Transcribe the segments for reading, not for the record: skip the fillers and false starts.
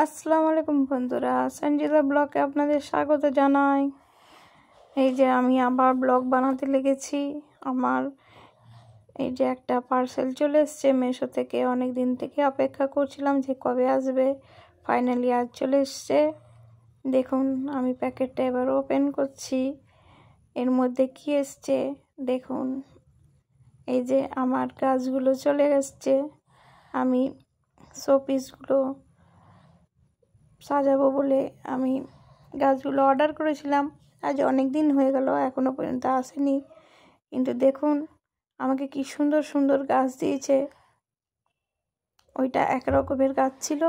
আসসালামু আলাইকুম বন্ধুরা, সঞ্জিতা ব্লগে আপনাদের স্বাগত জানাই। এই যে আমি আবার ব্লগ বানাতে লেগেছি। আমার এই যে একটা পার্সেল চলে এসছে মেশো থেকে। অনেক দিন থেকে অপেক্ষা করছিলাম যে কবে আসবে, ফাইনালি আজ চলে এসছে। দেখুন আমি প্যাকেটটা এবার ওপেন করছি। এর মধ্যে কি এসছে দেখুন। এই যে আমার গাছগুলো চলে এসছে। আমি শোপিসগুলো সাজাবো বলে আমি গাছগুলো অর্ডার করেছিলাম। আজ অনেক দিন হয়ে গেল, এখনো পর্যন্ত আসেনি। কিন্তু দেখুন আমাকে কি সুন্দর সুন্দর গাছ দিয়েছে। ওইটা এক রকমের গাছ ছিল,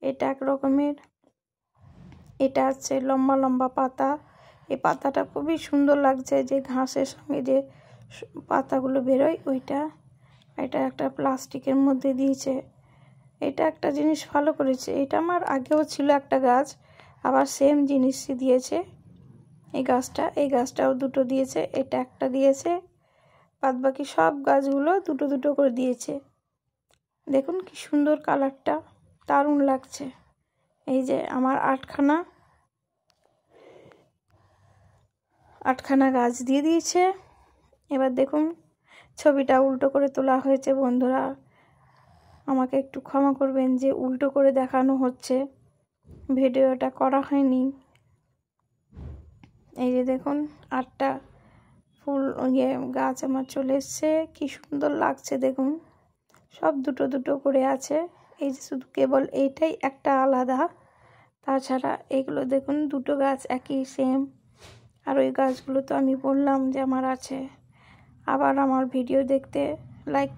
এটা এক রকমের। এটা আছে লম্বা লম্বা পাতা। এই পাতাটা খুবই সুন্দর লাগছে, যে ঘাসের সঙ্গে যে পাতাগুলো বেরোয় ওইটা। এটা একটা প্লাস্টিকের মধ্যে দিয়েছে। এটা একটা জিনিস ভালো করেছে। এটা আমার আগেও ছিল একটা গাছ, আবার সেম জিনিসই দিয়েছে। এই গাছটাও দুটো দিয়েছে, এটা একটা দিয়েছে, বাদ বাকি সব গাছগুলো দুটো দুটো করে দিয়েছে। দেখুন কি সুন্দর কালারটা, দারুণ লাগছে। এই যে আমার আটখানা গাছ দিয়ে দিয়েছে। এবার দেখুন ছবিটা উল্টো করে তোলা হয়েছে। বন্ধুরা আমাকে একটু ক্ষমা করবেন যে উল্টো করে দেখানো হচ্ছে, ভিডিওটা করা হয়নি। এই যে দেখুন 8টা ফুল গাছ আমার চলে এসছে। কি সুন্দর লাগছে দেখুন, সব দুটো দুটো করে আছে। এই যে শুধু কেবল এইটাই একটা আলাদা, তাছাড়া এগুলো দেখুন দুটো গাছ একই সেম। আর ওই গাছগুলো তো আমি বললাম যে আমার আছে। আবার আমার ভিডিও দেখতে লাইক